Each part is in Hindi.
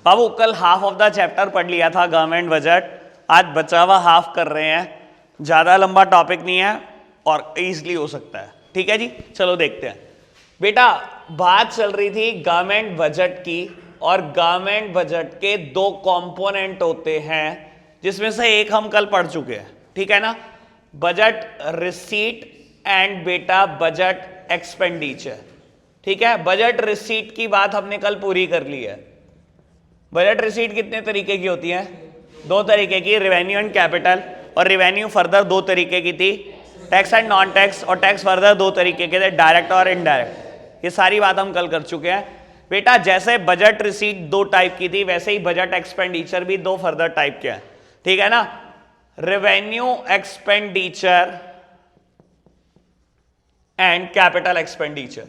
बाबू कल हाफ ऑफ द चैप्टर पढ़ लिया था गवर्नमेंट बजट, आज बचा हुआ हाफ कर रहे हैं। ज्यादा लंबा टॉपिक नहीं है और इजीली हो सकता है। ठीक है जी, चलो देखते हैं। बेटा बात चल रही थी गवर्नमेंट बजट की, और गवर्नमेंट बजट के दो कंपोनेंट होते हैं जिसमें से एक हम कल पढ़ चुके हैं। ठीक है ना, बजट रिसीट एंड बेटा बजट एक्सपेंडिचर। ठीक है, बजट रिसीट की बात हमने कल पूरी कर ली है। बजट रिसीट कितने तरीके की होती है? दो तरीके की, रेवेन्यू एंड कैपिटल। और रेवेन्यू फर्दर दो तरीके की थी, टैक्स एंड नॉन टैक्स, और टैक्स फर्दर दो तरीके के थे, डायरेक्ट और इनडायरेक्ट। ये सारी बात हम कल कर चुके हैं। बेटा जैसे बजट रिसीट दो टाइप की थी, वैसे ही बजट एक्सपेंडिचर भी दो फर्दर टाइप के हैं। ठीक है ना, revenue expenditure and capital expenditure.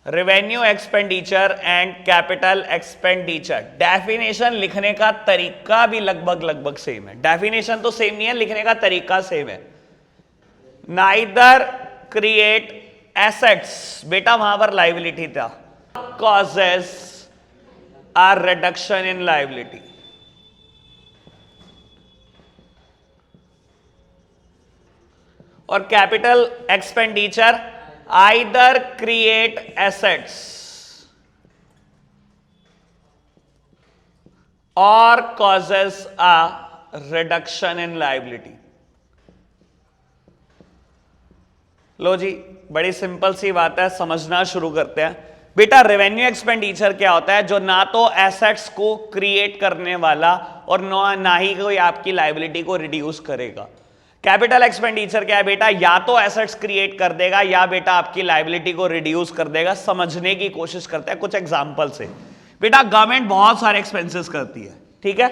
Revenue expenditure and capital expenditure, definition लिखने का तरीका भी लगभग सेम है। डेफिनेशन तो सेम नहीं है, लिखने का तरीका सेम है। नाइदर क्रिएट एसेट्स, बेटा वहां पर लाइबिलिटी था, causes are reduction in liability. और capital expenditure either create assets or causes a reduction in liability। लो जी, बड़ी सिंपल सी बात है, समझना शुरू करते हैं। बेटा रेवेन्यू एक्सपेंडिचर क्या होता है? जो ना तो एसेट्स को क्रिएट करने वाला और ना ही कोई आपकी लाइबिलिटी को रिड्यूस करेगा। कैपिटल एक्सपेंडिचर क्या है बेटा? या तो एसेट्स क्रिएट कर देगा या बेटा आपकी लाइबिलिटी को रिड्यूस कर देगा। समझने की कोशिश करते हैं कुछ एग्जांपल से। बेटा गवर्नमेंट बहुत सारे एक्सपेंसेस करती है, ठीक है,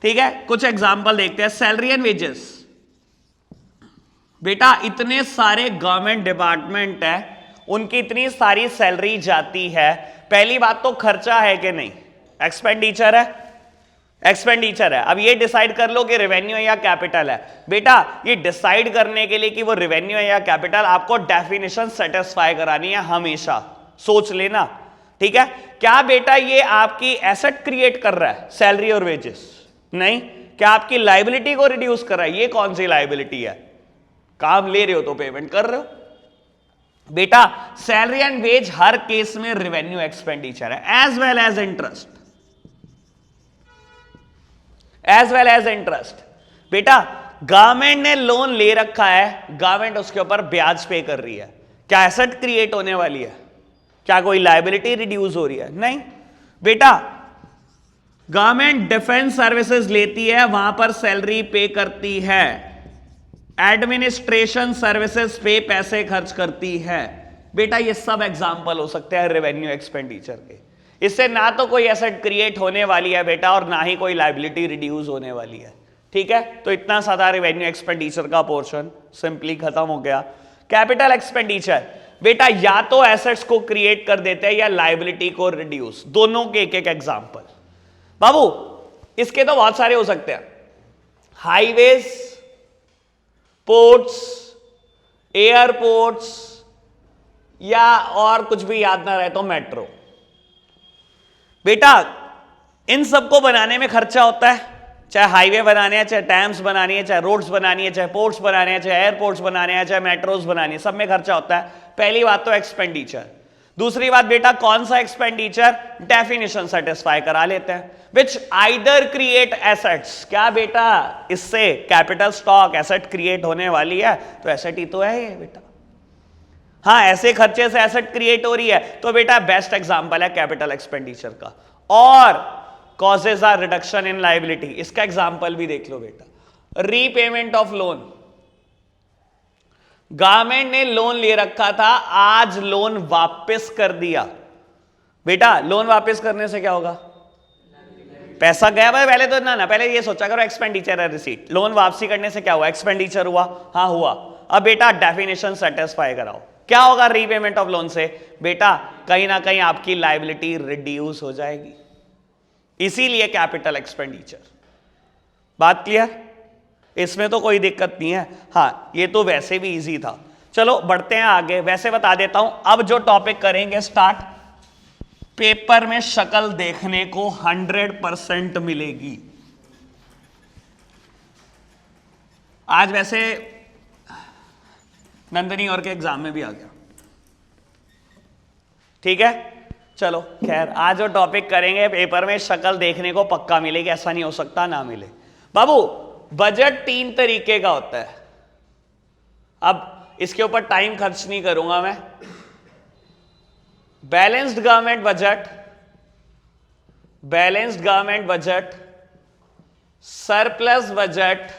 ठीक है। कुछ एग्जांपल देखते हैं। सैलरी एंड वेजेस, बेटा इतने सारे गवर्नमेंट डिपार्टमेंट है, उनकी इतनी सारी सैलरी जाती है। पहली बात तो खर्चा है कि नहीं? एक्सपेंडिचर है, एक्सपेंडिचर है। अब ये डिसाइड कर लो कि रेवेन्यू है या कैपिटल है। बेटा ये डिसाइड करने के लिए कि वो रेवेन्यू है या कैपिटल, आपको डेफिनेशन सेटिस्फाई करानी है हमेशा, सोच लेना। ठीक है, क्या बेटा ये आपकी एसेट क्रिएट कर रहा है, सैलरी और वेजेस? नहीं। क्या आपकी लाइबिलिटी को रिड्यूस कर रहा है? ये कौन सी लाइबिलिटी है? काम ले रहे हो तो पेमेंट कर रहे हो। बेटा सैलरी एंड वेज हर केस में रेवेन्यू एक्सपेंडिचर है, as well as interest, as well as interest. बेटा गवर्नमेंट ने लोन ले रखा है, गवर्नमेंट उसके ऊपर ब्याज पे कर रही है। क्या एसेट क्रिएट होने वाली है? क्या कोई लाइबिलिटी रिड्यूस हो रही है? नहीं। बेटा गवर्नमेंट डिफेंस सर्विसेज लेती है, वहां पर सैलरी पे करती है, एडमिनिस्ट्रेशन सर्विसेज पे पैसे खर्च करती है। बेटा ये सब एग्जांपल हो सकते हैं रेवेन्यू एक्सपेंडिचर के। इससे ना तो कोई एसेट क्रिएट होने वाली है बेटा, और ना ही कोई लाइबिलिटी रिड्यूस होने वाली है। ठीक है, तो इतना सारा रेवेन्यू एक्सपेंडिचर का पोर्शन सिंपली खत्म हो गया। कैपिटल एक्सपेंडिचर, बेटा या तो एसेट्स को क्रिएट कर देते हैं या लाइबिलिटी को रिड्यूस, दोनों के एक एक एग्जांपल। बाबू इसके तो बहुत सारे हो सकते हैं, हाईवेज, पोर्ट्स, एयरपोर्ट्स, या और कुछ भी याद ना रहे तो मेट्रो। बेटा इन सबको बनाने में खर्चा होता है, चाहे हाईवे बनाने हैं, चाहे डैम्स बनानी है, चाहे रोड्स बनानी है, चाहे पोर्ट्स बनाने हैं, चाहे एयरपोर्ट्स बनाने हैं, चाहे मेट्रोज बनानी है, सब में खर्चा होता है। पहली बात तो एक्सपेंडिचर। दूसरी बात बेटा कौन सा एक्सपेंडिचर? डेफिनेशन सेटिस्फाई करा लेते हैं, विच आइदर क्रिएट एसेट्स। क्या बेटा इससे कैपिटल स्टॉक एसेट क्रिएट होने वाली है? तो एसेट ही तो है ये बेटा। हाँ, ऐसे खर्चे से एसेट क्रिएट हो रही है, तो बेटा बेस्ट एग्जांपल है कैपिटल एक्सपेंडिचर का। और causes are reduction in liability, इसका एग्जांपल भी देख लो बेटा। रीपेमेंट ऑफ लोन, गवर्नमेंट ने लोन ले रखा था, आज लोन वापस कर दिया। बेटा लोन वापस करने से क्या होगा? पैसा गया भाई, पहले तो ना पहले ये सोचा करो एक्सपेंडिचर है रिसीट। लोन वापसी करने से क्या हुआ? एक्सपेंडिचर हुआ। हाँ हुआ। अब बेटा डेफिनेशन सेटिस्फाई कराओ, क्या होगा रीपेमेंट ऑफ लोन से? बेटा कहीं ना कहीं आपकी लाइबिलिटी रिड्यूस हो जाएगी, इसीलिए कैपिटल एक्सपेंडिचर। बात क्लियर? इसमें तो कोई दिक्कत नहीं है। हाँ ये तो वैसे भी इजी था। चलो बढ़ते हैं आगे। वैसे बता देता हूं, अब जो टॉपिक करेंगे स्टार्ट, पेपर में शक्ल देखने को 100% मिलेगी। आज वैसे नंदनी और के एग्जाम में भी आ गया, ठीक है। चलो खैर, आज जो टॉपिक करेंगे पेपर में शक्ल देखने को पक्का मिलेगी, ऐसा नहीं हो सकता ना मिले। बाबू बजट 3 तरीके का होता है। अब इसके ऊपर टाइम खर्च नहीं करूंगा मैं। Balanced government budget, balanced government budget, surplus budget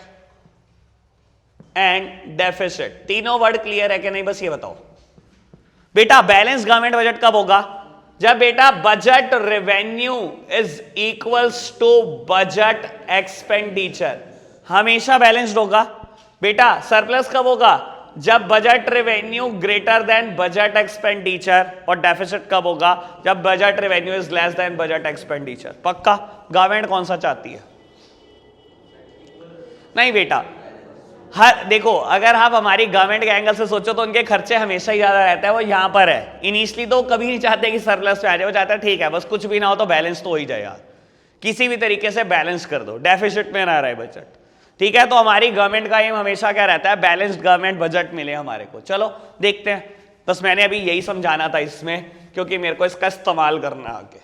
and deficit. तीनों वर्ड क्लियर है कि नहीं, बस ये बताओ बेटा। बैलेंस गवर्नमेंट बजट कब होगा? जब बेटा budget revenue is equals to budget expenditure, हमेशा बैलेंस्ड होगा। बेटा सरप्लस कब होगा? जब budget revenue greater than budget expenditure. और डेफिसिट कब होगा? जब budget revenue is less than budget expenditure. पक्का? गवर्नमेंट कौन सा चाहती है? नहीं बेटा, हर देखो, अगर आप हमारी गवर्नमेंट के एंगल से सोचो तो उनके खर्चे हमेशा ही ज्यादा रहता है, वो यहां पर है। इनिशियली तो कभी नहीं चाहते कि सरप्लस पे आ जाए, वो चाहता है ठीक है बस कुछ भी ना हो तो बैलेंस तो हो ही जाए यार, किसी भी तरीके से बैलेंस कर दो, डेफिसिट में ना रहे बजट, ठीक है। तो हमारी गवर्नमेंट का एम हमेशा क्या रहता है? बैलेंस्ड गवर्नमेंट बजट मिले हमारे को। चलो देखते हैं, बस मैंने अभी यही समझाना था इसमें, क्योंकि मेरे को इसका इस्तेमाल करना आगे।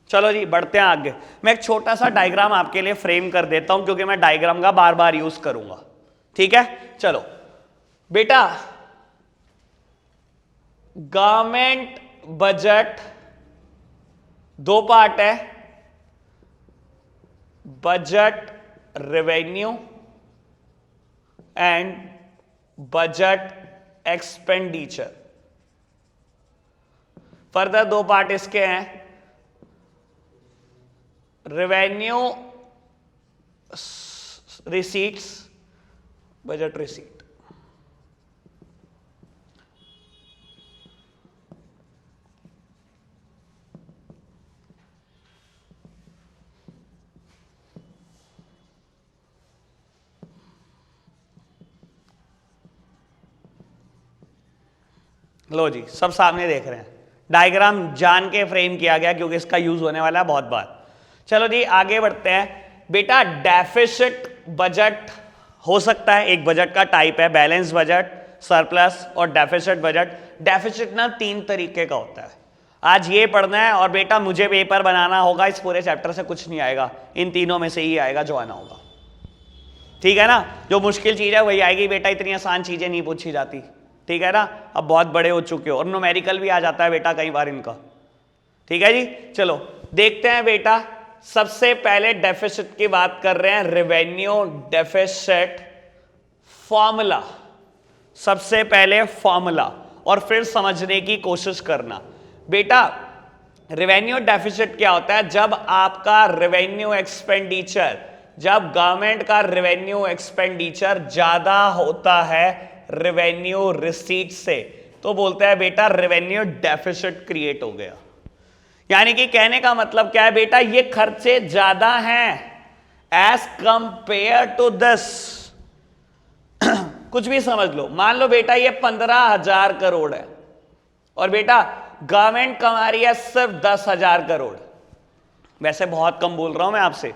चलो जी बढ़ते हैं आगे। मैं एक छोटा सा डायग्राम आपके लिए फ्रेम कर देता हूं, क्योंकि मैं डायग्राम का बार बार यूज करूंगा, ठीक है। चलो बेटा, गवर्नमेंट बजट 2 पार्ट है, budget revenue and budget expenditure. Further 2 part इसके हैं, रेवेन्यू रिसीट्स, बजट रिसीट। लो जी, सब सामने देख रहे हैं, डायग्राम जान के फ्रेम किया गया क्योंकि इसका यूज होने वाला है बहुत बार। चलो जी आगे बढ़ते हैं। बेटा डेफिसिट बजट हो सकता है, एक बजट का टाइप है, बैलेंस बजट, सरप्लस और डेफिसिट बजट। डेफिसिट ना 3 तरीके का होता है, आज ये पढ़ना है। और बेटा मुझे पेपर बनाना होगा, इस पूरे चैप्टर से कुछ नहीं आएगा, इन तीनों में से ही आएगा जो आना होगा, ठीक है ना। जो मुश्किल चीज है वही आएगी बेटा, इतनी आसान चीजें नहीं पूछी जाती, ठीक है ना। अब बहुत बड़े हो चुके हो, और न्यूमेरिकल भी आ जाता है बेटा कई बार इनका, ठीक है जी। चलो देखते हैं बेटा, सबसे पहले डेफिसिट की बात कर रहे हैं, रेवेन्यू डेफिसिट फॉर्मूला। सबसे पहले फॉर्मूला और फिर समझने की कोशिश करना। बेटा रेवेन्यू डेफिसिट क्या होता है? जब आपका रेवेन्यू एक्सपेंडिचर, जब गवर्नमेंट का रेवेन्यू एक्सपेंडिचर ज्यादा होता है रेवेन्यू रिसीट से, तो बोलते हैं बेटा रेवेन्यू डेफिसिट क्रिएट हो गया। यानी कि कहने का मतलब क्या है बेटा? ये खर्चे ज्यादा हैं एज कंपेयर टू दिस। कुछ भी समझ लो, मान लो बेटा ये 15,000 करोड़ है और बेटा गवर्नमेंट कमा रही है सिर्फ 10,000 करोड़। वैसे बहुत कम बोल रहा हूं मैं आपसे,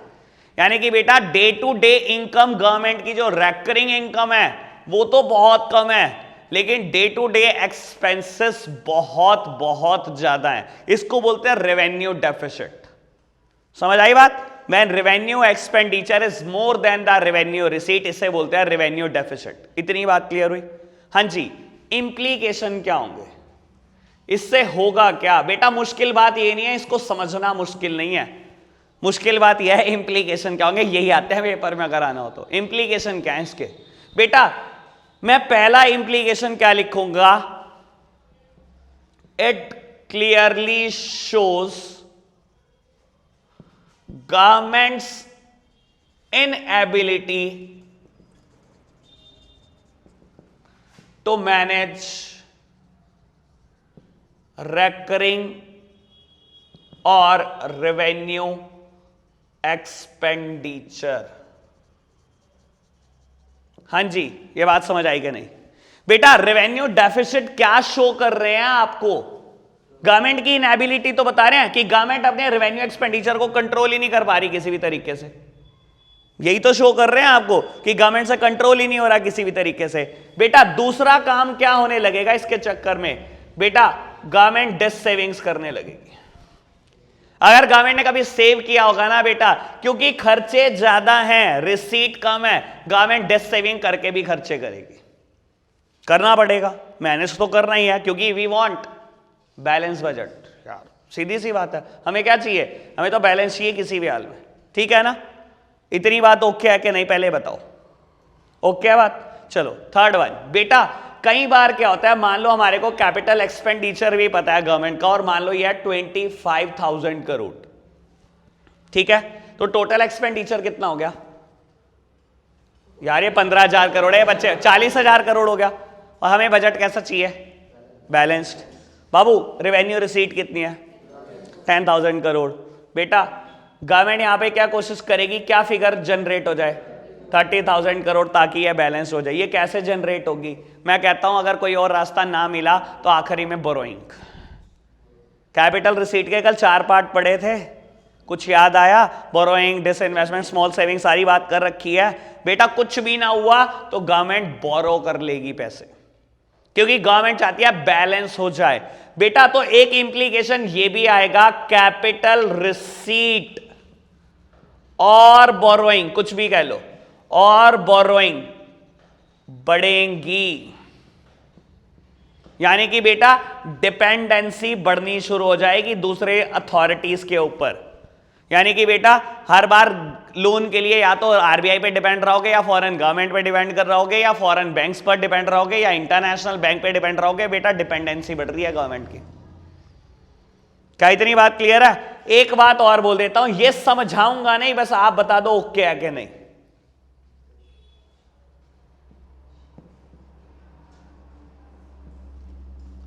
यानी कि बेटा day to day income government की जो रेकरिंग इनकम है वो तो बहुत कम है, लेकिन डे टू डे एक्सपेंसेस बहुत बहुत ज्यादा है। इसको बोलते हैं रेवेन्यू डेफिसिट। समझ आई बात? When revenue expenditure is more than the revenue receipt, इसे बोलते हैं रेवेन्यू डेफिसिट। इतनी बात क्लियर हुई? हाँ जी। इंप्लीकेशन क्या होंगे, इससे होगा क्या? बेटा मुश्किल बात ये नहीं है, इसको समझना मुश्किल नहीं है, मुश्किल बात यह है इंप्लीकेशन क्या होंगे, यही आते हैं पेपर में अगर आना हो तो। इंप्लीकेशन क्या है इसके? बेटा मैं पहला इंप्लीकेशन क्या लिखूंगा? It clearly shows government's inability to manage recurring or revenue expenditure। हाँ जी, ये बात समझ आई कि नहीं? बेटा रेवेन्यू डेफिसिट क्या शो कर रहे हैं आपको? गवर्नमेंट की इनएबिलिटी तो बता रहे हैं कि गवर्नमेंट अपने रेवेन्यू एक्सपेंडिचर को कंट्रोल ही नहीं कर पा रही किसी भी तरीके से। यही तो शो कर रहे हैं आपको कि गवर्नमेंट से कंट्रोल ही नहीं हो रहा किसी भी तरीके से। बेटा दूसरा काम क्या होने लगेगा इसके चक्कर में, बेटा गवर्नमेंट डेथ सेविंग्स करने लगेगी। अगर गवर्नमेंट ने कभी सेव किया होगा ना बेटा, क्योंकि खर्चे ज्यादा हैं, रिसीट कम है, गवर्नमेंट डेथ सेविंग करके भी खर्चे करेगी। करना पड़ेगा, मैनेज तो करना ही है, क्योंकि वी वांट बैलेंस बजट। यार सीधी सी बात है, हमें क्या चाहिए, हमें तो बैलेंस चाहिए किसी भी हाल में, ठीक है ना। इतनी बात ओके है कि नहीं, पहले बताओ ओके है बात। चलो थर्ड वन, बेटा कई बार क्या होता है, मान लो हमारे को कैपिटल एक्सपेंडिचर भी पता है गवर्नमेंट का, और मान लो ये 25,000 करोड़, ठीक है, तो टोटल एक्सपेंडिचर कितना हो गया यार, ये 15,000 करोड़ है बच्चे, 40,000 करोड़ हो गया। और हमें बजट कैसा चाहिए, बैलेंस्ड। बाबू रेवेन्यू रिसीट कितनी है, 10,000 करोड़। बेटा गवर्नमेंट यहां पे क्या कोशिश करेगी, क्या फिगर जनरेट हो जाए, 30,000 करोड़, ताकि यह बैलेंस हो जाए। ये कैसे जनरेट होगी, मैं कहता हूं अगर कोई और रास्ता ना मिला तो आखिरी में बोरोइंग। कैपिटल रिसीट के कल 4 पार्ट पढ़े थे, कुछ याद आया, बोरोइंग, डिसइन्वेस्टमेंट, स्मॉल सेविंग, सारी बात कर रखी है। बेटा कुछ भी ना हुआ तो गवर्नमेंट बोरो कर लेगी पैसे, क्योंकि गवर्नमेंट चाहती है बैलेंस हो जाए। बेटा तो एक इंप्लीकेशन ये भी आएगा, कैपिटल रिसीट और बोरोइंग, कुछ भी कह लो, और बोरोइंग बढ़ेंगी, यानी कि बेटा डिपेंडेंसी बढ़नी शुरू हो जाएगी दूसरे अथॉरिटीज के ऊपर। यानी कि बेटा हर बार लोन के लिए या तो आरबीआई पे डिपेंड रहोगे, या फॉरेन गवर्नमेंट पे डिपेंड कर रहोगे, या फॉरेन बैंक्स पर डिपेंड रहोगे, या इंटरनेशनल बैंक पे डिपेंड रहोगे। बेटा डिपेंडेंसी बढ़ रही है गवर्नमेंट की। क्या इतनी बात क्लियर है? एक बात और बोल देता हूं, ये समझाऊंगा नहीं, बस आप बता दो ओके है कि नहीं।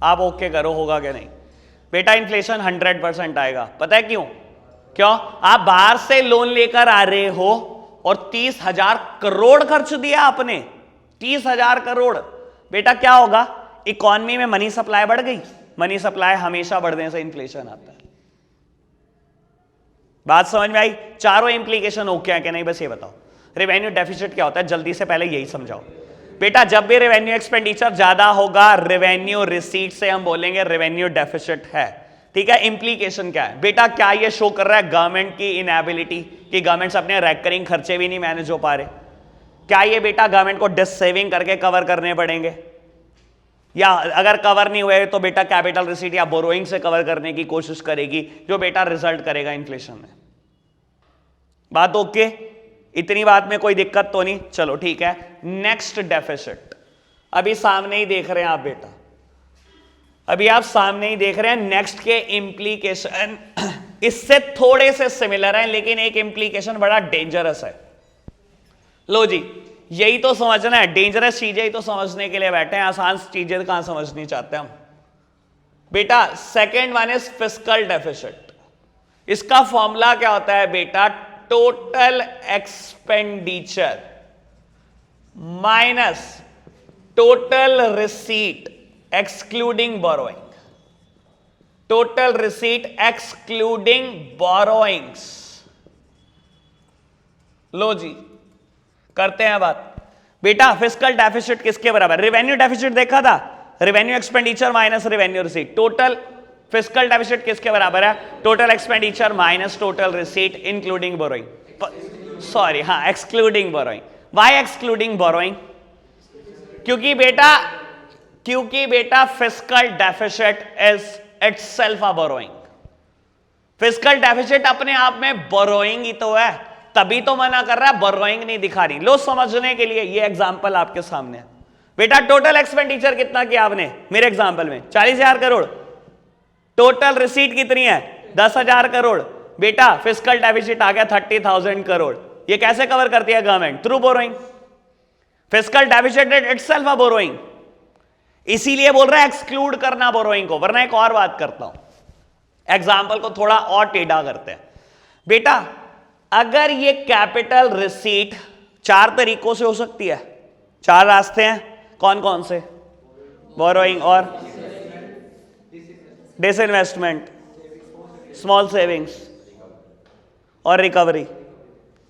आप ओके करो, होगा कि नहीं। बेटा इन्फ्लेशन 100% आएगा, पता है क्यों? क्यों? आप बाहर से लोन लेकर आ रहे हो और 30,000 करोड़ खर्च दिया आपने, 30,000 करोड़। बेटा क्या होगा, इकॉनमी में मनी सप्लाई बढ़ गई। मनी सप्लाई हमेशा बढ़ने से इन्फ्लेशन आता है। बात समझ में आई? चारों इंप्लीकेशन ओके है कि नहीं, बस ये बताओ। रेवेन्यू डेफिसिट क्या होता है, जल्दी से पहले यही समझाओ। बेटा जब भी रेवेन्यू एक्सपेंडिचर ज्यादा होगा, रेवेन्यू रिसीट से हम बोलेंगे रेवेन्यू डेफिसिट है, ठीक है। इंप्लीकेशन क्या है बेटा, क्या ये शो कर रहा है गवर्नमेंट की इनएबिलिटी, कि गवर्नमेंट अपने रेकरिंग खर्चे भी नहीं मैनेज हो पा रहे? क्या ये बेटा गवर्नमेंट को डिस सेविंग करके कवर करने पड़ेंगे, या अगर कवर नहीं हुए तो बेटा कैपिटल रिसीट या बोरोइंग से कवर करने की कोशिश करेगी, जो बेटा रिजल्ट करेगा इन्फ्लेशन में। बात ओके? इतनी बात में कोई दिक्कत तो नहीं? चलो ठीक है। नेक्स्ट डेफिसिट, अभी सामने ही देख रहे हैं आप बेटा, अभी आप सामने ही देख रहे हैं। नेक्स्ट के इंप्लीकेशन इससे थोड़े से सिमिलर हैं, लेकिन एक इंप्लीकेशन बड़ा डेंजरस है। लो जी, यही तो समझना है, डेंजरस चीजें ही तो समझने के लिए बैठे हैं, आसान चीजें कहां समझनी चाहते हैं हम। बेटा second one is fiscal deficit. इसका फॉर्मूला क्या होता है बेटा, total expenditure minus total receipt excluding borrowing. Total receipt excluding borrowings. लो जी करते हैं बात। बेटा फिस्कल डेफिसिट किसके बराबर? रेवेन्यू डेफिसिट देखा था, revenue expenditure minus revenue receipt. Total fiscal deficit किसके बराबर है? Total expenditure minus total receipt including borrowing, sorry हाँ excluding borrowing. Why excluding borrowing? क्योंकि बेटा fiscal deficit is itself a borrowing. Fiscal deficit अपने आप में बोरोइंग ही तो है, तभी तो मना कर रहा है, बोरोइंग नहीं दिखा रही। लो समझने के लिए ये एग्जांपल आपके सामने है। बेटा टोटल एक्सपेंडिचर कितना किया आपने मेरे एग्जांपल में? 40,000 करोड़। टोटल रिसीट कितनी है? 10,000 करोड़। बेटा फिस्कल डेफिसिट आ गया 30,000 करोड़। ये कैसे कवर करती है government? Through borrowing. Fiscal deficit itself a borrowing, इसीलिए बोल रहा है एक्सक्लूड करना बोरोइंग को। वरना एक और बात करता हूं, एग्जाम्पल को थोड़ा और टेढ़ा करते हैं। बेटा अगर ये कैपिटल रिसीट 4 तरीकों से हो सकती है, 4 रास्ते हैं, कौन कौन से? बोरोइंग और डिसइन्वेस्टमेंट, स्मॉल सेविंग्स और रिकवरी।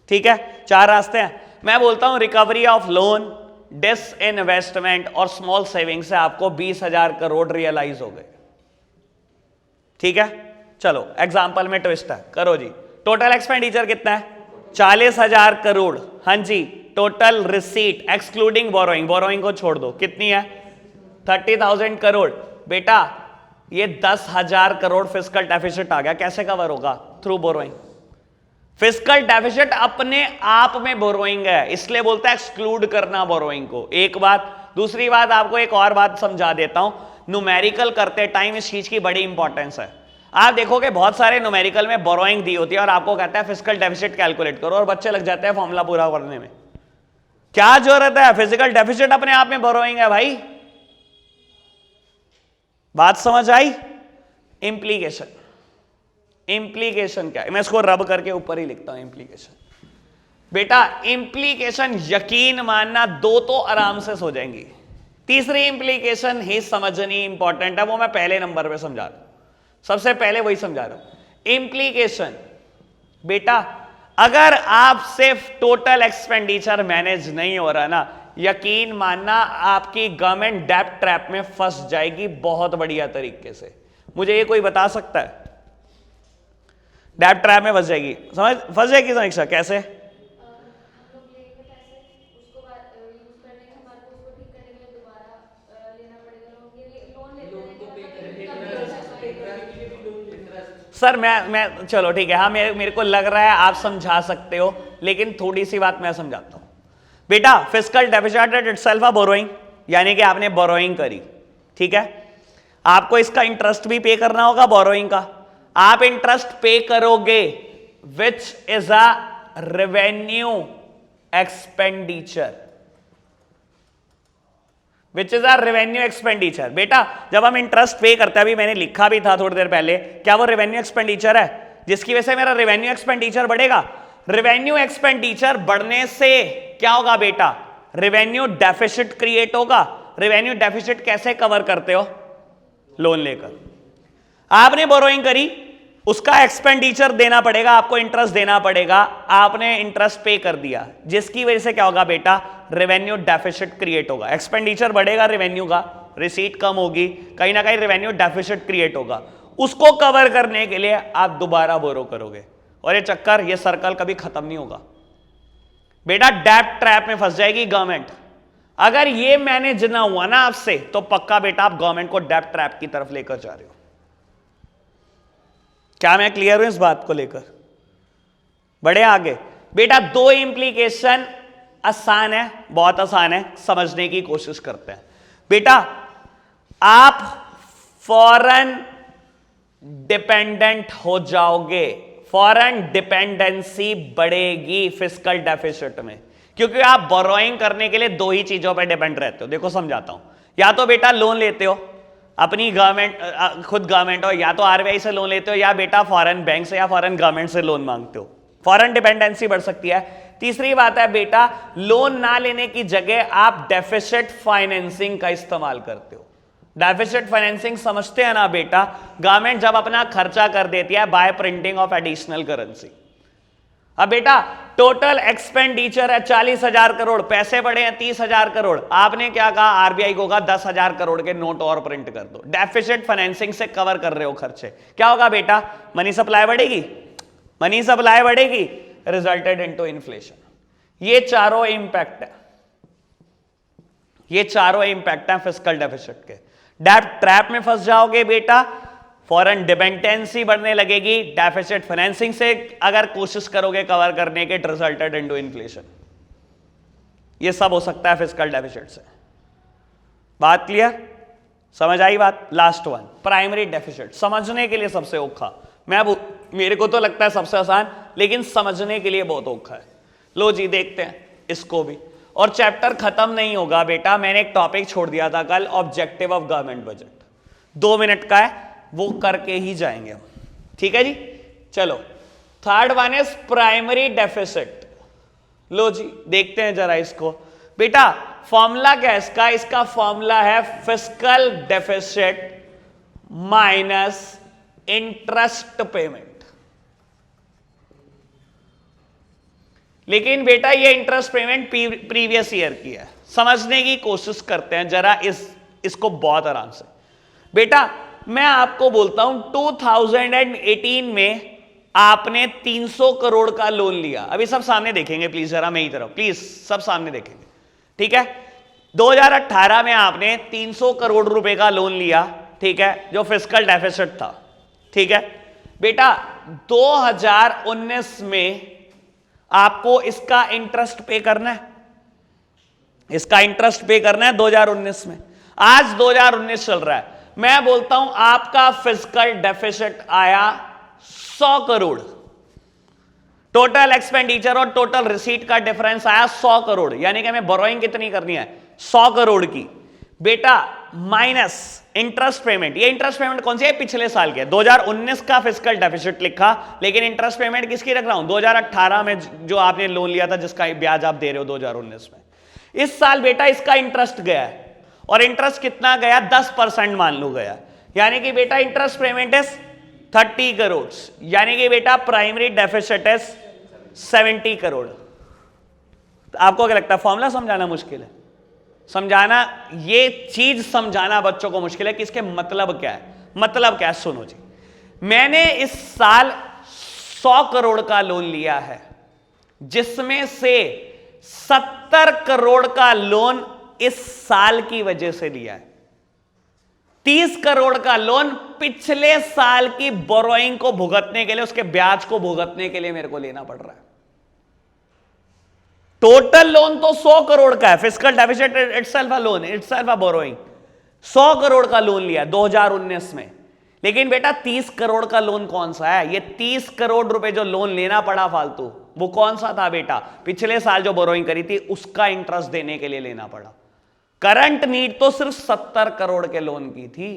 ठीक है, 4 रास्ते हैं। मैं बोलता हूं रिकवरी ऑफ लोन, डिसइन्वेस्टमेंट और स्मॉल सेविंग से आपको 20,000 करोड़ रियलाइज हो गए। ठीक है, चलो एग्जाम्पल में ट्विस्ट है, करो जी। टोटल एक्सपेंडिचर कितना है? 40,000 करोड़। हाँ जी, total receipt excluding borrowing, borrowing को छोड़ दो, कितनी है? 30,000 करोड़। बेटा ये 10,000 करोड़ फिस्कल डेफिसिट आ गया, कैसे कवर होगा? Through borrowing. फिस्कल डेफिसिट अपने आप में बोरोइंग है, इसलिए बोलता है एक्सक्लूड करना बोरोइंग को। एक बात। दूसरी बात, आपको एक और बात समझा देता हूं, न्यूमेरिकल करते टाइम इस चीज की बड़ी इंपॉर्टेंस है। आप देखोगे बहुत सारे न्यूमेरिकल में बोरोइंग दी होती है और आपको कहता है फिस्कल डेफिसिट कैलकुलेट करो, और बच्चे लग जाते हैं फॉर्मूला पूरा करने में। क्या जरूरत है? फिजिकल डेफिसिट अपने आप में बोरोइंग है भाई। बात समझ आई? इंप्लीकेशन, इंप्लीकेशन क्या है? मैं इसको रब करके ऊपर ही लिखता हूं इंप्लीकेशन। बेटा इंप्लीकेशन यकीन मानना, 2 तो आराम से सो जाएंगी, तीसरी इंप्लीकेशन ही समझनी इंपॉर्टेंट है, वो मैं पहले नंबर पे समझा रहा हूं, सबसे पहले वही समझा रहा हूं। इंप्लीकेशन बेटा, अगर आपसे टोटल एक्सपेंडिचर मैनेज नहीं हो रहा ना, यकीन मानना आपकी गवर्नमेंट डेब्ट ट्रैप में फंस जाएगी बहुत बढ़िया तरीके से। मुझे ये कोई बता सकता है? डेब्ट ट्रैप में फंस जाएगी, फंस जाएगी समीक्षा, कैसे? सर मैं चलो ठीक है, हाँ मेरे को लग रहा है आप समझा सकते हो, लेकिन थोड़ी सी बात मैं समझाता हूं। बेटा fiscal deficit itself a borrowing, यानी कि आपने बोरोइंग करी, ठीक है, आपको इसका इंटरेस्ट भी पे करना होगा बोरोइंग का। आप इंटरेस्ट पे करोगे which is a revenue expenditure, which is a revenue expenditure. बेटा जब हम इंटरेस्ट पे करते हैं, अभी मैंने लिखा भी था थोड़ी देर पहले, क्या वो रेवेन्यू एक्सपेंडिचर है? जिसकी वजह से मेरा रेवेन्यू एक्सपेंडिचर बढ़ेगा। रेवेन्यू एक्सपेंडिचर बढ़ने से क्या होगा बेटा? रेवेन्यू डेफिसिट क्रिएट होगा। रेवेन्यू डेफिसिट कैसे कवर करते हो? लोन लेकर। आपने बोरोइंग करी, उसका एक्सपेंडिचर देना पड़ेगा, आपको इंटरेस्ट देना पड़ेगा, आपने इंटरेस्ट पे कर दिया, जिसकी वजह से क्या होगा बेटा? रेवेन्यू डेफिसिट क्रिएट होगा। एक्सपेंडिचर बढ़ेगा रेवेन्यू का, रिसीट कम होगी, कहीं ना कहीं रेवेन्यू डेफिसिट क्रिएट होगा। उसको कवर करने के लिए आप दोबारा बोरो करोगे, और ये चक्कर, ये सर्कल कभी खत्म नहीं होगा। बेटा डेब्ट ट्रैप में फंस जाएगी गवर्नमेंट। अगर ये मैनेज ना हुआ ना आपसे, तो पक्का बेटा आप गवर्नमेंट को डेब्ट ट्रैप की तरफ लेकर जा रहे हो। क्या मैं क्लियर हूं इस बात को लेकर? बढ़े आगे। बेटा 2 इंप्लीकेशन आसान है, बहुत आसान है, समझने की कोशिश करते हैं। बेटा आप फॉरेन डिपेंडेंट हो जाओगे, फॉरेन डिपेंडेंसी बढ़ेगी फिस्कल डेफिसिट में, क्योंकि आप बोरोइंग करने के लिए 2 ही चीजों पर डिपेंड रहते हो। देखो समझाता हूं, या तो बेटा लोन लेते हो अपनी गवर्नमेंट, खुद गवर्नमेंट हो, या तो आरबीआई से लोन लेते हो, या बेटा फॉरेन बैंक से या फॉरेन गवर्नमेंट से लोन मांगते हो। फॉरेन डिपेंडेंसी बढ़ सकती है। तीसरी बात है बेटा, लोन ना लेने की जगह आप डेफिसिट फाइनेंसिंग का इस्तेमाल करते हो। डेफिसिट फाइनेंसिंग समझते हैं ना बेटा? गवर्नमेंट जब अपना खर्चा कर देती है bye printing of additional currency. अब बेटा टोटल एक्सपेंडिचर है 40,000 करोड़, पैसे बढ़े हैं 30,000 करोड़, आपने क्या कहा? आरबीआई को कहा 10,000 करोड़ के नोट और प्रिंट कर दो। डेफिसिट फाइनेंसिंग से कवर कर रहे हो खर्चे। क्या होगा बेटा? मनी सप्लाई बढ़ेगी, मनी सप्लाई बढ़ेगी, रिजल्टेड इनटू इन्फ्लेशन। ये चारों इंपैक्ट है, ये चारों इंपैक्ट है फिस्कल डेफिसिट के। डेब्ट ट्रैप में फंस जाओगे बेटा, फॉरेन डिपेंडेंसी बढ़ने लगेगी, डेफिसिट फाइनेंसिंग से अगर कोशिश करोगे कवर करने के, रिजल्टेड इनटू इन्फ्लेशन। ये सब हो सकता है फिस्कल डेफिसिट से। बात क्लियर? समझ आई बात? लास्ट वन, प्राइमरी डेफिसिट, समझने के लिए सबसे औखा। मेरे को तो लगता है सबसे आसान, लेकिन समझने के लिए बहुत औखा है। लो जी देखते हैं इसको भी, और चैप्टर खत्म नहीं होगा बेटा। मैंने एक टॉपिक छोड़ दिया था कल, objective of government budget, 2 minute का है, वो करके ही जाएंगे हम, ठीक है जी। चलो third one is primary deficit. लो जी देखते हैं जरा इसको। बेटा फॉर्मूला क्या है इसका? इसका फॉर्मूला है fiscal deficit minus interest payment. लेकिन बेटा ये इंटरेस्ट पेमेंट प्रीवियस ईयर की है, समझने की कोशिश करते हैं जरा इसको बहुत आराम से। बेटा मैं आपको बोलता हूं 2018 में आपने 300 करोड़ का लोन लिया। अभी सब सामने देखेंगे प्लीज, जरा मेरी तरफ प्लीज, सब सामने देखेंगे, ठीक है। 2018 में आपने 300 करोड़ रुपए का लोन लिया, ठीक है, जो फिस्कल डेफिसिट था, ठीक है। बेटा 2019 में आपको इसका इंटरेस्ट पे करना है, इसका इंटरेस्ट पे करना है 2019 में। आज 2019 चल रहा है, मैं बोलता हूं आपका फिस्कल डेफिसिट आया 100 करोड़। टोटल एक्सपेंडिचर और टोटल रिसीट का डिफरेंस आया 100 करोड़, यानी कि हमें बोरोइंग कितनी करनी है, 100 करोड़ की। बेटा माइनस इंटरेस्ट पेमेंट, ये इंटरेस्ट पेमेंट कौन सी है, पिछले साल के 2019 का फिस्कल डेफिसिट लिखा, लेकिन इंटरेस्ट पेमेंट किसकी रख रहा हूं, 2018 में जो आपने लोन लिया था, जिसका ब्याज आप दे रहे हो 2019 में। इस साल बेटा इसका इंटरेस्ट गया है, और इंटरेस्ट कितना गया, 10% मान लो गया, यानी कि बेटा इंटरेस्ट पेमेंट इज 30 करोड़, यानी कि बेटा प्राइमरी डेफिसिट इज 70 करोड़। आपको क्या लगता है फॉर्मूला समझाना मुश्किल है? समझाना, ये चीज समझाना बच्चों को मुश्किल है कि इसके मतलब क्या है। मतलब क्या है, सुनो जी, मैंने इस साल 100 करोड़ का लोन लिया है, जिसमें से 70 करोड़ का लोन इस साल की वजह से लिया है। 30 करोड़ का लोन पिछले साल की बोरोइंग को भुगतने के लिए, उसके ब्याज को भुगतने के लिए मेरे को लेना पड़ रहा है। टोटल लोन तो 100 करोड़ का है, fiscal deficit itself a loan, itself a borrowing. 100 crore का लोन लिया 2019 में, लेकिन बेटा 30 करोड़ का लोन कौन सा है? ये 30 करोड़ रुपए जो लोन लेना पड़ा फालतू, वो कौन सा था बेटा? पिछले साल जो बोरोइंग करी थी उसका इंटरेस्ट देने के लिए लेना पड़ा। करंट नीड तो सिर्फ 70 करोड़ के लोन की थी।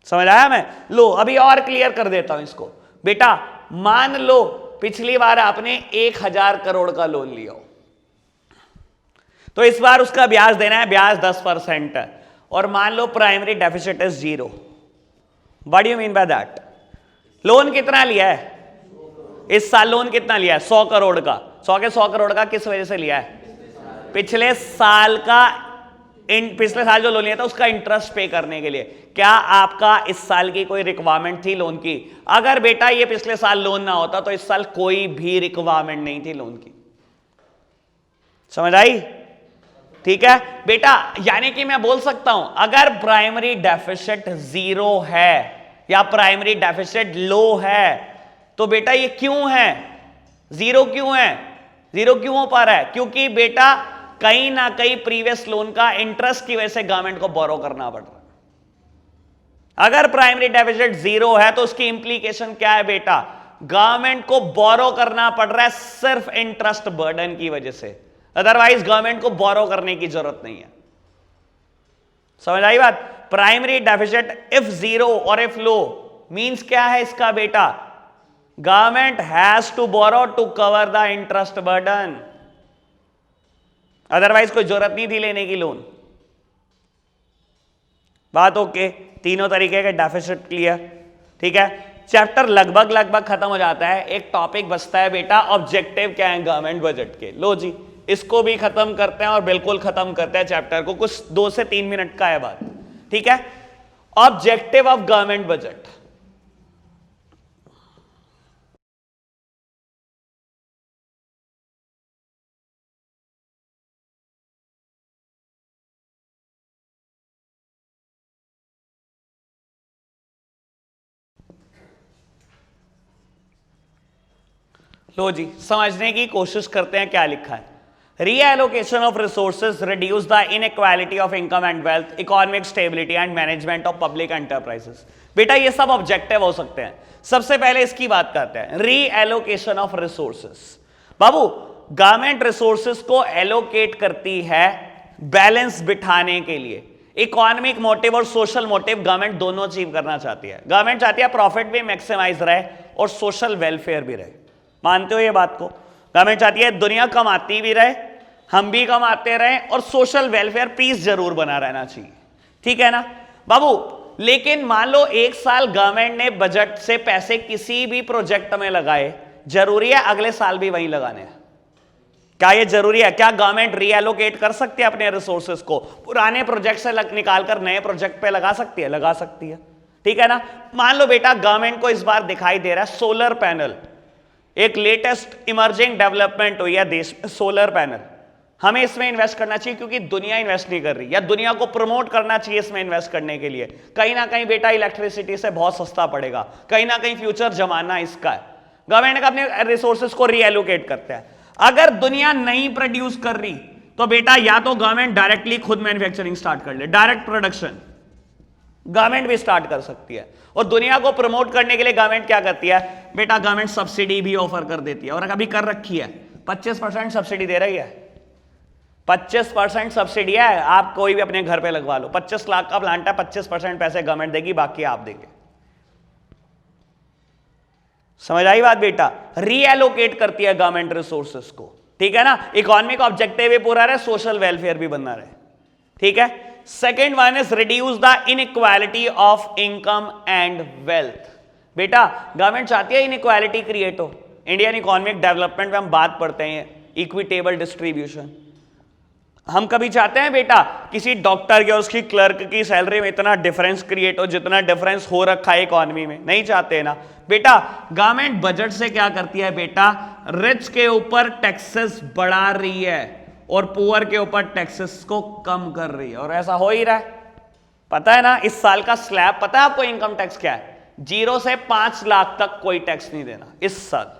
समझ आया? मैं लो अभी और क्लियर कर देता हूं इसको। बेटा मान लो पिछली बार आपने 1000 करोड़ का लोन लिया, तो इस बार उसका ब्याज देना है, ब्याज 10% है, और मान लो primary deficit is 0। What do you mean by that? Loan कितना लिया है इस साल? लोन कितना लिया है? 100 करोड़ का। 100 करोड़ का किस वजह से लिया है? पिछले साल का, पिछले साल जो लोन लिया था उसका इंटरेस्ट पे करने के लिए। क्या आपका इस साल की कोई रिक्वायरमेंट थी लोन की? अगर बेटा ये पिछले साल लोन ना होता तो इस साल कोई भी रिक्वायरमेंट नहीं थी लोन की। समझ आई? ठीक है बेटा, यानी कि मैं बोल सकता हूं अगर प्राइमरी डेफिसिट 0 है या प्राइमरी डेफिसिट लो है, तो बेटा ये क्यों है? 0 क्यों है? 0 क्यों हो पा रहा है? क्योंकि बेटा कहीं ना कहीं प्रीवियस लोन का इंटरेस्ट की वजह से गवर्नमेंट को बोरो करना पड़ रहा है। अगर प्राइमरी डेफिसिट 0 है तो उसकी इंप्लीकेशन क्या है बेटा? गवर्नमेंट को बोरो करना पड़ रहा है सिर्फ इंटरेस्ट बर्डन की वजह से, अदरवाइज गवर्नमेंट को बोरो करने की जरूरत नहीं है। समझ आई बात? प्राइमरी डेफिसिट इफ 0 और इफ लो मींस क्या है इसका बेटा? Government has to borrow to cover the interest burden, otherwise कोई जरूरत नहीं थी लेने की लोन। बात ओके? तीनों तरीके के डेफिसिट क्लियर, ठीक है। चैप्टर लगभग खत्म हो जाता है। एक टॉपिक बचता है बेटा, ऑब्जेक्टिव क्या है गवर्नमेंट बजट के। लो जी, इसको भी खत्म करते हैं और बिल्कुल खत्म करते हैं चैप्टर को। कुछ 2 से 3 मिनट का है बात, ठीक है। Objective of government budget. लो जी, समझने की कोशिश करते हैं क्या लिखा है। Reallocation of resources reduce the inequality of income and wealth, economic stability and management of public enterprises. बेटा ये सब ऑब्जेक्टिव हो सकते हैं। सबसे पहले इसकी बात करते हैं, reallocation of resources. Babu, government resources को एलोकेट करती है बैलेंस बिठाने के लिए। इकोनॉमिक मोटिव और सोशल मोटिव गवर्नमेंट दोनों अचीव करना चाहती है। गवर्नमेंट चाहती है प्रॉफिट भी मैक्सिमाइज रहे और सोशल वेलफेयर भी रहे। मानते हो ये बात को? गवर्नमेंट चाहती है दुनिया कमाती भी रहे, हम भी कमाते रहे, और सोशल वेलफेयर पीस जरूर बना रहना चाहिए, ठीक है ना। बाबू लेकिन मान लो एक साल गवर्नमेंट ने बजट से पैसे किसी भी प्रोजेक्ट में लगाए, जरूरी है अगले साल भी वही लगाने हैं? क्या ये जरूरी है? क्या गवर्नमेंट रीएलोकेट कर सकती है अपने रिसोर्सेज को, पुराने प्रोजेक्ट से निकालकर नए प्रोजेक्ट पे लगा सकती है? लगा सकती है, ठीक है ना। मान लो बेटा गवर्नमेंट को इस बार दिखाई दे रहा है सोलर पैनल, एक लेटेस्ट इमर्जिंग डेवलपमेंट हुई है देश में, सोलर पैनल, हमें इसमें इन्वेस्ट करना चाहिए क्योंकि दुनिया इन्वेस्ट नहीं कर रही, या दुनिया को प्रमोट करना चाहिए इसमें इन्वेस्ट करने के लिए। कहीं ना कहीं बेटा इलेक्ट्रिसिटी से बहुत सस्ता पड़ेगा, कहीं ना कहीं फ्यूचर जमाना इसका है। गवर्नमेंट का अपने रिसोर्सेज को रीएलोकेट करता है। अगर दुनिया नहीं प्रोड्यूस कर रही तो बेटा या तो गवर्नमेंट डायरेक्टली खुद मैन्युफैक्चरिंग स्टार्ट कर ले, डायरेक्ट प्रोडक्शन गवर्नमेंट भी स्टार्ट कर सकती है। और दुनिया को प्रमोट करने के लिए गवर्नमेंट क्या करती है बेटा, गवर्नमेंट सब्सिडी भी ऑफर कर देती है, और अभी कर रखी है, 25% सब्सिडी दे रही है। 25% सब्सिडी है, आप कोई भी अपने घर पे लगवा लो, 25 लाख का प्लांट है, 25% पैसे गवर्नमेंट देगी, बाकी आप देंगे। समझ आई बात बेटा? रीएलोकेट करती है गवर्नमेंट रिसोर्सेस को, ठीक है ना। इकोनॉमिक ऑब्जेक्टिव भी पूरा रहे, सोशल वेलफेयर भी बनना रहे, ठीक है। Second one is reduce the inequality of income and wealth. बेटा गवर्नमेंट चाहती है इनइक्वालिटी क्रिएट हो। इंडियन इकोनॉमिक डेवलपमेंट में हम बात पढ़ते हैं इक्विटेबल डिस्ट्रीब्यूशन। हम कभी चाहते हैं बेटा किसी डॉक्टर की और उसकी क्लर्क की सैलरी में इतना डिफरेंस क्रिएट हो जितना डिफरेंस हो रखा है इकोनॉमी में? नहीं चाहते ना बेटा। गवर्नमेंट बजट से क्या करती है बेटा, रिच के ऊपर टैक्सेस बढ़ा रही है और पुअर के ऊपर टैक्सेस को कम कर रही है, और ऐसा हो ही रहा है। पता है ना इस साल का स्लैब पता है आपको इनकम टैक्स क्या है? 0 से 5 लाख तक कोई टैक्स नहीं देना इस साल।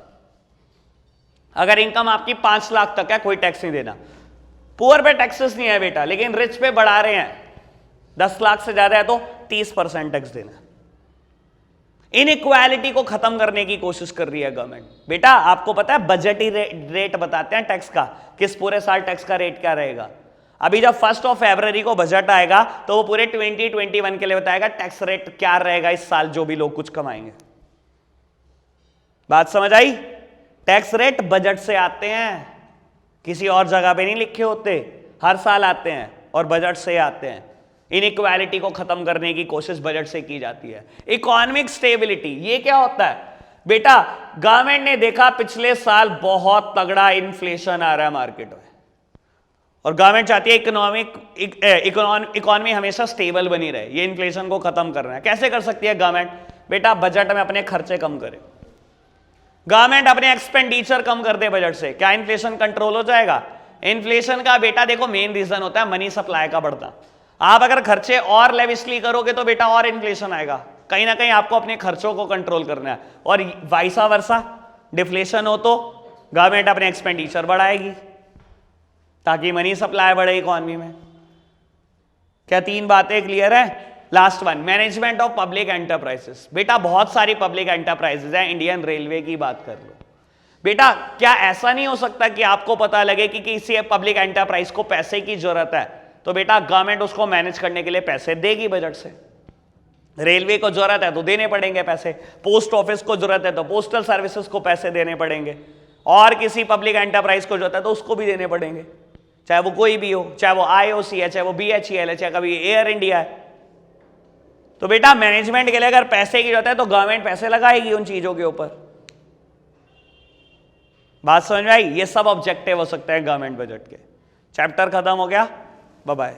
अगर इनकम आपकी 5 लाख तक है कोई टैक्स नहीं देना। पुअर पे टैक्सेस नहीं है बेटा, लेकिन रिच पे बढ़ा रहे हैं। 10 लाख से ज्यादा है तो 30% टैक्स देना। इनइक्वालिटी को खत्म करने की कोशिश कर रही है गवर्नमेंट। बेटा आपको पता है बजट ही रेट बताते हैं टैक्स का, किस पूरे साल टैक्स का रेट क्या रहेगा। अभी जब 1 फरवरी को बजट आएगा तो वो पूरे 2021 के लिए बताएगा टैक्स रेट क्या रहेगा इस साल, जो भी लोग कुछ कमाएंगे। बात समझ आई? टैक्स रेट बजट से आते हैं, किसी और जगह पे नहीं लिखे होते, हर साल आते हैं और बजट से आते हैं। इनइक्वालिटी को खत्म करने की कोशिश बजट से की जाती है। इकोनॉमिक स्टेबिलिटी ये क्या होता है बेटा? गवर्नमेंट ने देखा पिछले साल बहुत तगड़ा इन्फ्लेशन आ रहा है मार्केट में, और गवर्नमेंट चाहती है इकोनॉमी हमेशा स्टेबल बनी रहे, ये इन्फ्लेशन को खत्म करना है। कैसे कर सकती है गवर्नमेंट? बेटा बजट में अपने खर्चे कम करे, गवर्नमेंट अपने एक्सपेंडिचर कम कर दे बजट से। क्या इन्फ्लेशन कंट्रोल हो जाएगा? इन्फ्लेशन का बेटा देखो मेन रीजन होता है मनी सप्लाई का बढ़ना। आप अगर खर्चे और लेविशली करोगे तो बेटा और इन्फ्लेशन आएगा। कहीं ना कहीं आपको अपने खर्चों को कंट्रोल करना है, और वाइसा वर्सा डिफ्लेशन हो तो गवर्नमेंट अपने एक्सपेंडिचर बढ़ाएगी ताकि मनी सप्लाई बढ़े इकोनॉमी में। क्या 3 बातें क्लियर है? Last one, management of public enterprises. बेटा बहुत सारी पब्लिक एंटरप्राइजेस है, इंडियन रेलवे की बात कर लो। बेटा क्या ऐसा नहीं हो सकता कि आपको पता लगे कि किसी पब्लिक एंटरप्राइज को पैसे की जरूरत है तो बेटा गवर्नमेंट उसको मैनेज करने के लिए पैसे देगी बजट से। रेलवे को जरूरत है तो देने पड़ेंगे पैसे, पोस्ट ऑफिस को जरूरत है तो पोस्टल सर्विसेज को पैसे देने पड़ेंगे, और किसी पब्लिक एंटरप्राइज को जरूरत है तो उसको भी देने पड़ेंगे, चाहे वो कोई भी हो, चाहे वो IOC है, चाहे वो BHEL है, चाहे कभी एयर इंडिया है। तो बेटा मैनेजमेंट के लिए अगर पैसे की जरूरत है तो गवर्नमेंट पैसे लगाएगी उन चीजों के ऊपर। बात समझ में आई? ये सब ऑब्जेक्टिव हो सकते हैं गवर्नमेंट बजट के। चैप्टर खत्म हो गया, बाय बाय।